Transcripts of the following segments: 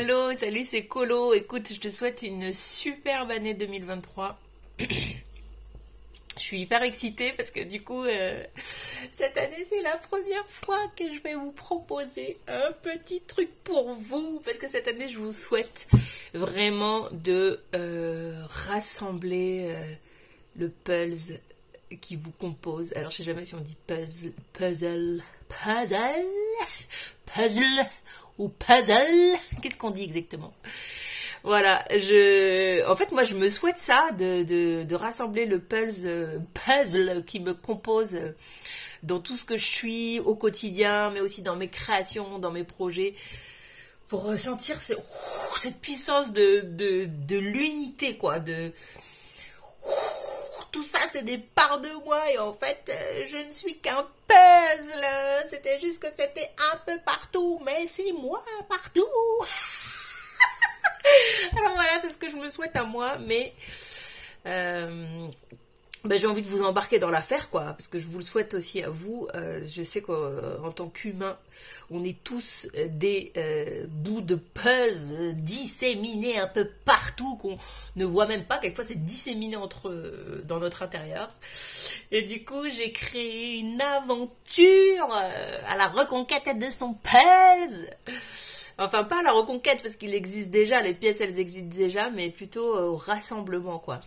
hello, salut, c'est Colo. Écoute, je te souhaite une superbe année 2023. Je suis hyper excitée parce que du coup, cette année, c'est la première fois que je vais vous proposer un petit truc pour vous. Parce que cette année, je vous souhaite vraiment de rassembler le puzzle qui vous compose. Alors, je sais jamais si on dit puzzle ou puzzle. Qu'est-ce qu'on dit exactement? Voilà, en fait, moi, je me souhaite ça, de rassembler le puzzle qui me compose dans tout ce que je suis au quotidien, mais aussi dans mes créations, dans mes projets, pour ressentir cette puissance de l'unité, quoi, tout ça, c'est des parts de moi, et en fait, je ne suis qu'un puzzle. C'était juste que c'était un peu partout, mais c'est moi partout. Alors voilà, c'est ce que je me souhaite à moi, mais j'ai envie de vous embarquer dans l'affaire, quoi, parce que je vous le souhaite aussi à vous. Je sais qu'en tant qu'humains, on est tous des bouts de puzzle disséminés un peu partout, qu'on ne voit même pas. Quelquefois, c'est disséminé dans notre intérieur. Et du coup, j'ai créé une aventure à la reconquête de son puzzle. Enfin, pas à la reconquête, parce qu'il existe déjà, les pièces, elles existent déjà, mais plutôt au rassemblement, quoi.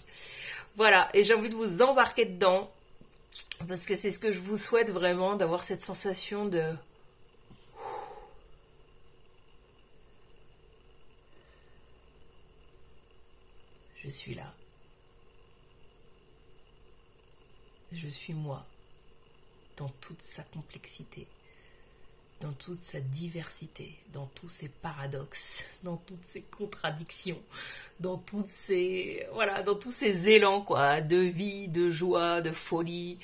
Voilà, et j'ai envie de vous embarquer dedans, parce que c'est ce que je vous souhaite vraiment, d'avoir cette sensation de... Je suis là. Je suis moi, dans toute sa complexité, dans toute sa diversité, dans tous ses paradoxes, dans toutes ses contradictions, dans tous ces élans, quoi, de vie, de joie, de folie,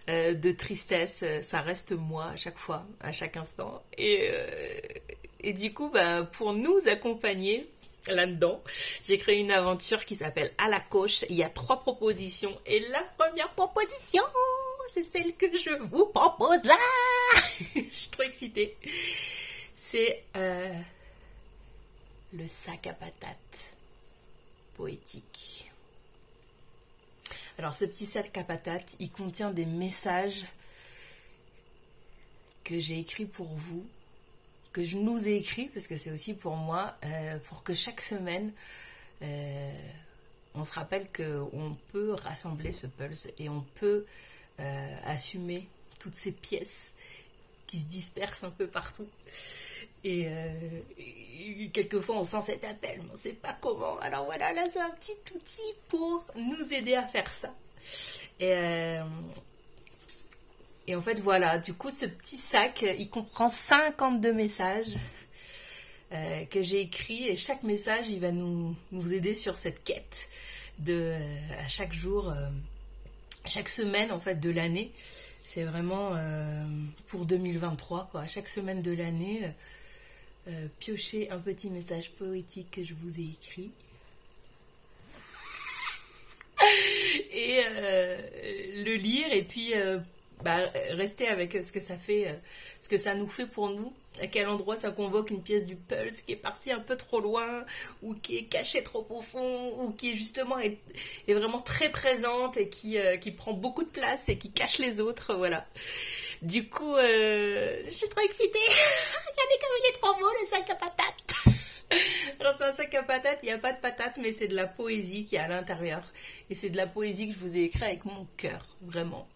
de tristesse. Ça reste moi à chaque fois, à chaque instant. Et du coup, pour nous accompagner là-dedans, j'ai créé une aventure qui s'appelle À la coche. Il y a 3 propositions, et la première proposition, c'est celle que je vous propose là. Je suis trop excitée. C'est le sac à patates poétique. Alors, ce petit sac à patates, il contient des messages que j'ai écrits pour vous, que je nous ai écrits, parce que c'est aussi pour moi, pour que chaque semaine, on se rappelle qu'on peut rassembler ce pulse et on peut assumer toutes ces pièces qui se dispersent un peu partout. Et quelquefois, on sent cet appel, mais on ne sait pas comment. Alors voilà, là, c'est un petit outil pour nous aider à faire ça. Et en fait, voilà, du coup, ce petit sac, il comprend 52 messages que j'ai écrits. Et chaque message, il va nous aider sur cette quête à chaque jour, chaque semaine, en fait, de l'année. C'est vraiment pour 2023, quoi. À chaque semaine de l'année, piochez un petit message poétique que je vous ai écrit. Et le lire, et puis rester avec ce que ça fait, ce que ça nous fait pour nous. À quel endroit ça convoque une pièce du pulse qui est partie un peu trop loin, ou qui est cachée trop au fond, ou qui justement est vraiment très présente et qui prend beaucoup de place et qui cache les autres, voilà. Du coup, je suis trop excitée. Regardez comme il est trop beau, le sac à patates. Alors, c'est un sac à patates, il n'y a pas de patates, mais c'est de la poésie qui est à l'intérieur. Et c'est de la poésie que je vous ai écrite avec mon cœur, vraiment,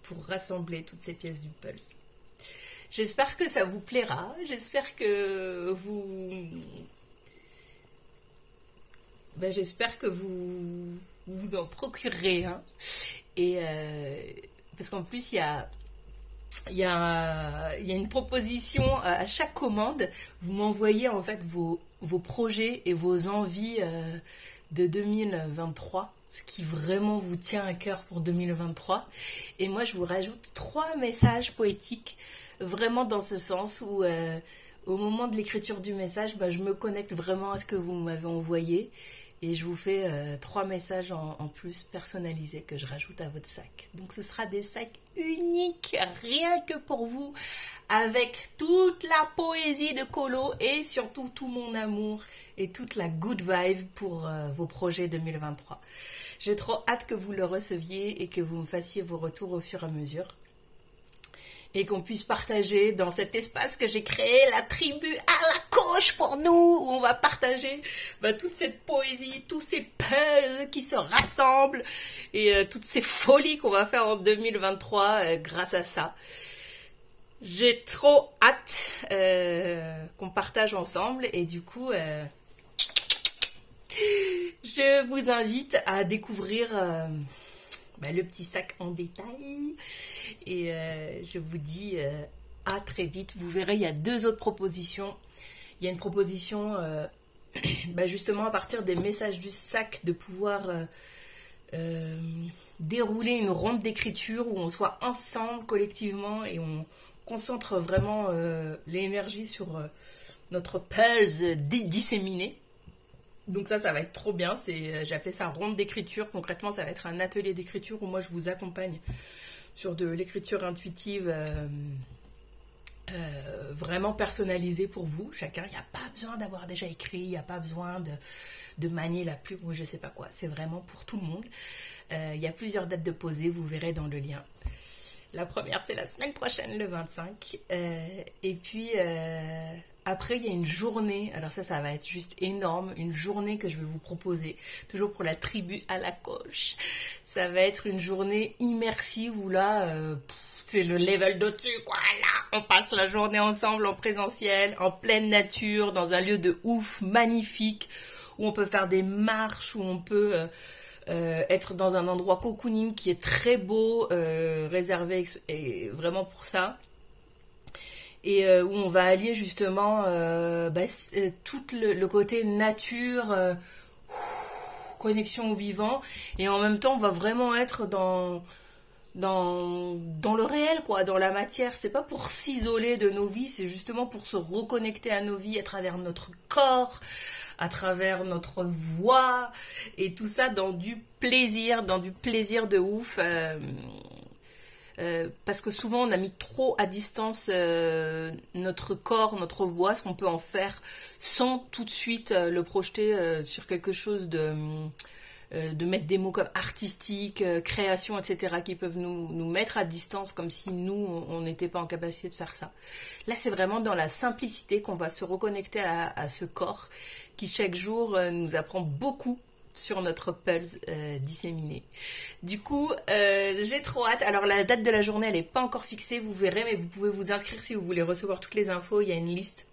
pour rassembler toutes ces pièces du pulse. J'espère que ça vous plaira, j'espère que vous en procurerez un. Et parce qu'en plus, il y a une proposition à chaque commande. Vous m'envoyez en fait vos projets et vos envies de 2023, ce qui vraiment vous tient à cœur pour 2023. Et moi, je vous rajoute 3 messages poétiques, vraiment dans ce sens où au moment de l'écriture du message, je me connecte vraiment à ce que vous m'avez envoyé. Et je vous fais 3 messages en plus personnalisés que je rajoute à votre sac. Donc ce sera des sacs uniques, rien que pour vous, avec toute la poésie de Colo et surtout tout mon amour et toute la good vibe pour vos projets 2023. J'ai trop hâte que vous le receviez et que vous me fassiez vos retours au fur et à mesure. Et qu'on puisse partager dans cet espace que j'ai créé, la tribu à la coche pour nous, où on va partager toute cette poésie, tous ces puzzles qui se rassemblent et toutes ces folies qu'on va faire en 2023 grâce à ça. J'ai trop hâte qu'on partage ensemble et du coup, je vous invite à découvrir le petit sac en détail et je vous dis à très vite. Vous verrez, il y a 2 autres propositions. Il y a une proposition justement à partir des messages du sac de pouvoir dérouler une ronde d'écriture où on soit ensemble collectivement et on concentre vraiment l'énergie sur notre pulse disséminée. Donc ça va être trop bien. J'ai appelé ça ronde d'écriture. Concrètement, ça va être un atelier d'écriture où moi je vous accompagne sur de l'écriture intuitive vraiment personnalisée pour vous. Chacun, il n'y a pas besoin d'avoir déjà écrit, il n'y a pas besoin de manier la plume ou je sais pas quoi. C'est vraiment pour tout le monde. Il y a plusieurs dates de posées, vous verrez dans le lien. La première, c'est la semaine prochaine, le 25. Et puis, après, il y a une journée. Alors ça va être juste énorme. Une journée que je vais vous proposer, toujours pour la tribu à la coche. Ça va être une journée immersive où là, c'est le level d'au-dessus, quoi. Là, on passe la journée ensemble en présentiel, en pleine nature, dans un lieu de ouf, magnifique, où on peut faire des marches, où on peut... être dans un endroit cocooning qui est très beau, réservé vraiment pour ça, et où on va allier justement tout le côté nature, connexion au vivant, et en même temps on va vraiment être dans le réel, quoi, dans la matière. C'est pas pour s'isoler de nos vies, c'est justement pour se reconnecter à nos vies à travers notre corps, à travers notre voix, et tout ça dans du plaisir de ouf. Parce que souvent on a mis trop à distance notre corps, notre voix, ce qu'on peut en faire sans tout de suite le projeter sur quelque chose de mettre des mots comme artistique, création, etc. qui peuvent nous mettre à distance comme si nous, on n'était pas en capacité de faire ça. Là, c'est vraiment dans la simplicité qu'on va se reconnecter à ce corps qui chaque jour nous apprend beaucoup sur notre pulse disséminé. Du coup, j'ai trop hâte. Alors la date de la journée, elle n'est pas encore fixée, vous verrez, mais vous pouvez vous inscrire si vous voulez recevoir toutes les infos. Il y a une liste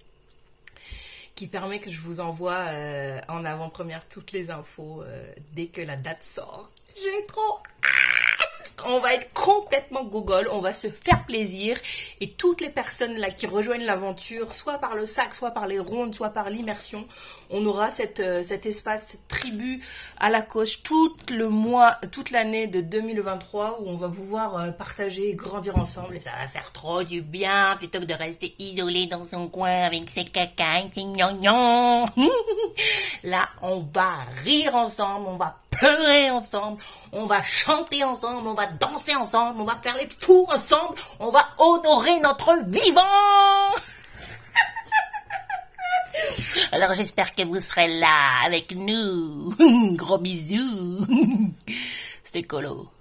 qui permet que je vous envoie en avant-première toutes les infos dès que la date sort. J'ai trop hâte. On va être complètement gogol, on va se faire plaisir, et toutes les personnes là qui rejoignent l'aventure, soit par le sac, soit par les rondes, soit par l'immersion, on aura cet espace, cette tribu à la coche tout le mois, toute l'année de 2023 où on va pouvoir partager et grandir ensemble, et ça va faire trop du bien plutôt que de rester isolé dans son coin avec ses caca et ses gnangnan. Là, on va rire ensemble, on va pleurer ensemble, on va chanter ensemble, on va danser ensemble, on va faire les fous ensemble, on va honorer notre vivant. Alors j'espère que vous serez là avec nous. Gros bisous. C'était Colo.